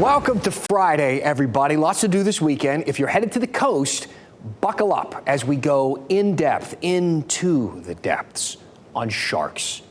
Welcome to Friday, everybody. Lots to do this weekend. If you're headed to the coast, buckle up as we go in depth into the depths on sharks.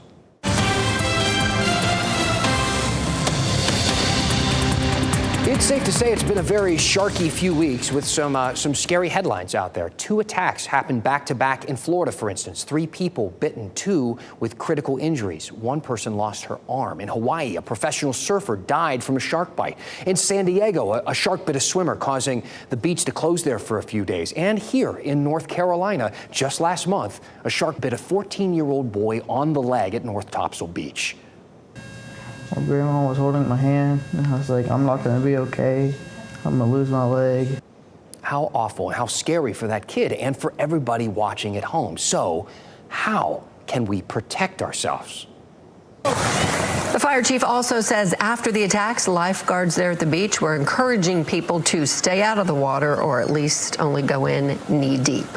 It's safe to say it's been a very sharky few weeks with some scary headlines out there. 2 attacks happened back-to-back in Florida, for instance. 3 people bitten, 2 with critical injuries. 1 person lost her arm. In Hawaii, a professional surfer died from a shark bite. In San Diego, a shark bit a swimmer, causing the beach to close there for a few days. And here in North Carolina, just last month, a shark bit a 14-year-old boy on the leg at North Topsail Beach. My grandma was holding my hand, and I was like, I'm not gonna be okay. I'm gonna lose my leg. How awful and how scary for that kid and for everybody watching at home. So, how can we protect ourselves? The fire chief also says after the attacks, lifeguards there at the beach were encouraging people to stay out of the water or at least only go in knee deep.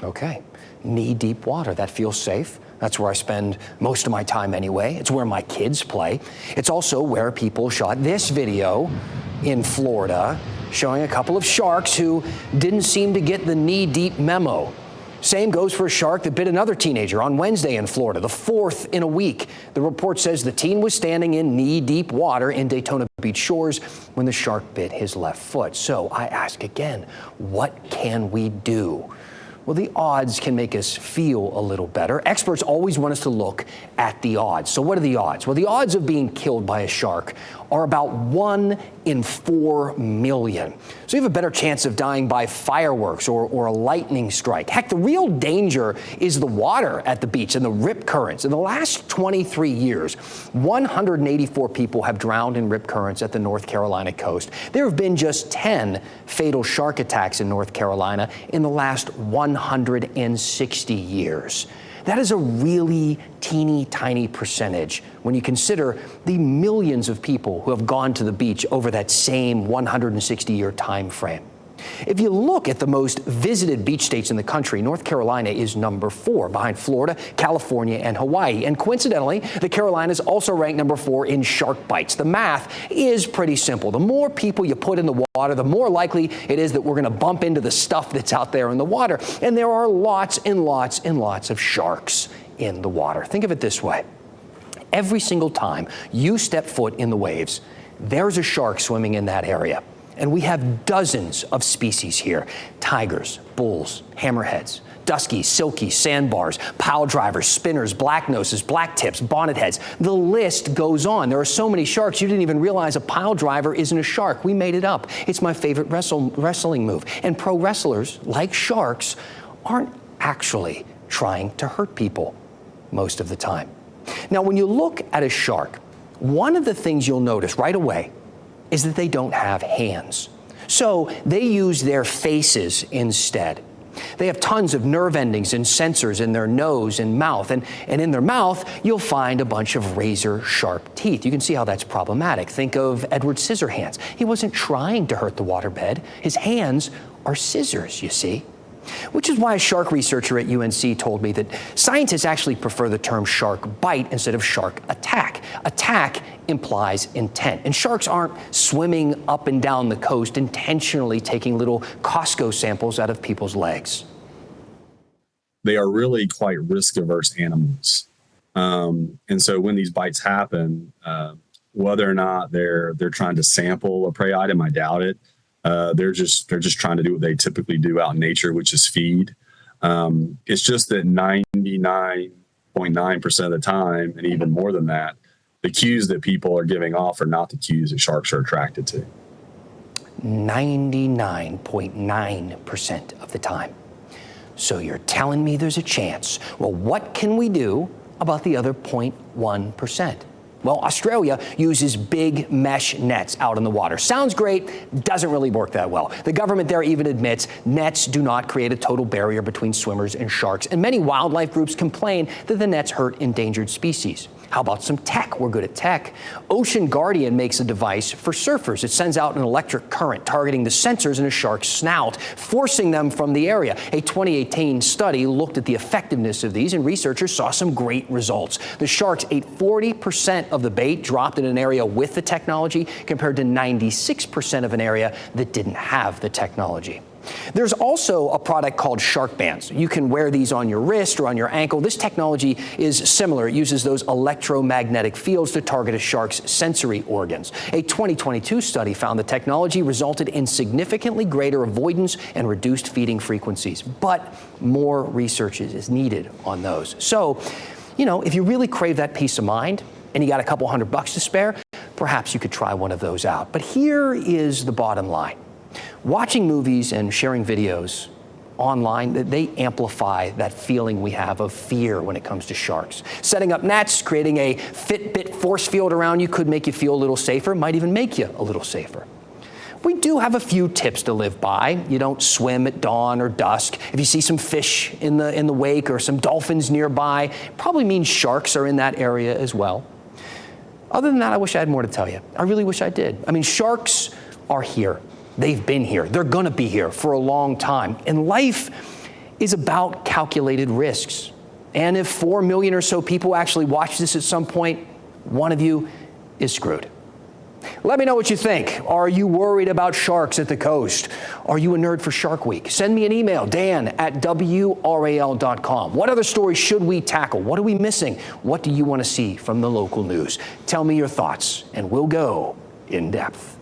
Okay, knee deep water, that feels safe. That's where I spend most of my time anyway. It's where my kids play. It's also where people shot this video in Florida showing a couple of sharks who didn't seem to get the knee-deep memo. Same goes for a shark that bit another teenager on Wednesday in Florida, the 4th in a week. The report says the teen was standing in knee-deep water in Daytona Beach shores when the shark bit his left foot. So I ask again, what can we do? Well, the odds can make us feel a little better. Experts always want us to look at the odds. So what are the odds? Well, the odds of being killed by a shark are about 1 in 4 million. So you have a better chance of dying by fireworks or a lightning strike. Heck, the real danger is the water at the beach and the rip currents. In the last 23 years, 184 people have drowned in rip currents at the North Carolina coast. There have been just 10 fatal shark attacks in North Carolina in the last 160 years. That is a really teeny tiny percentage when you consider the millions of people who have gone to the beach over that same 160-year time frame. If you look at the most visited beach states in the country, North Carolina is number 4, behind Florida, California, and Hawaii. And coincidentally, the Carolinas also rank number 4 in shark bites. The math is pretty simple. The more people you put in the water, the more likely it is that we're going to bump into the stuff that's out there in the water. And there are lots and lots and lots of sharks in the water. Think of it this way. Every single time you step foot in the waves, there's a shark swimming in that area. And we have dozens of species here: tigers, bulls, hammerheads, duskies, silkies, sandbars, pile drivers, spinners, black noses, black tips, bonnet heads. The list goes on. There are so many sharks you didn't even realize a pile driver isn't a shark. We made it up. It's my favorite wrestling move. And pro wrestlers, like sharks, aren't actually trying to hurt people most of the time. Now, when you look at a shark, one of the things you'll notice right away is that they don't have hands. So they use their faces instead. They have tons of nerve endings and sensors in their nose and mouth. And in their mouth, you'll find a bunch of razor-sharp teeth. You can see how that's problematic. Think of Edward Scissorhands. He wasn't trying to hurt the waterbed. His hands are scissors, you see. Which is why a shark researcher at UNC told me that scientists actually prefer the term shark bite instead of shark attack. Attack implies intent, and sharks aren't swimming up and down the coast intentionally taking little Costco samples out of people's legs. They are really quite risk-averse animals. And so when these bites happen, whether or not they're trying to sample a prey item, I doubt it. They're just trying to do what they typically do out in nature, which is feed. It's just that 99.9% of the time, and even more than that, the cues that people are giving off are not the cues that sharks are attracted to. 99.9% of the time. So you're telling me there's a chance. Well, what can we do about the other 0.1%? Well, Australia uses big mesh nets out in the water. Sounds great, doesn't really work that well. The government there even admits nets do not create a total barrier between swimmers and sharks, and many wildlife groups complain that the nets hurt endangered species. How about some tech? We're good at tech. Ocean Guardian makes a device for surfers. It sends out an electric current targeting the sensors in a shark's snout, forcing them from the area. A 2018 study looked at the effectiveness of these, and researchers saw some great results. The sharks ate 40% of the bait dropped in an area with the technology, compared to 96% of an area that didn't have the technology. There's also a product called shark bands. You can wear these on your wrist or on your ankle. This technology is similar. It uses those electromagnetic fields to target a shark's sensory organs. A 2022 study found the technology resulted in significantly greater avoidance and reduced feeding frequencies. But more research is needed on those. So, if you really crave that peace of mind and you got a couple $100 to spare, perhaps you could try one of those out. But here is the bottom line. Watching movies and sharing videos online, they amplify that feeling we have of fear when it comes to sharks. Setting up nets, creating a Fitbit force field around you could make you feel a little safer, might even make you a little safer. We do have a few tips to live by. You don't swim at dawn or dusk. If you see some fish in the wake or some dolphins nearby, it probably means sharks are in that area as well. Other than that, I wish I had more to tell you. I really wish I did. Sharks are here. They've been here. They're going to be here for a long time. And life is about calculated risks. And if 4 million or so people actually watch this at some point, one of you is screwed. Let me know what you think. Are you worried about sharks at the coast? Are you a nerd for Shark Week? Send me an email, dan@WRAL.com. What other stories should we tackle? What are we missing? What do you want to see from the local news? Tell me your thoughts, and we'll go in depth.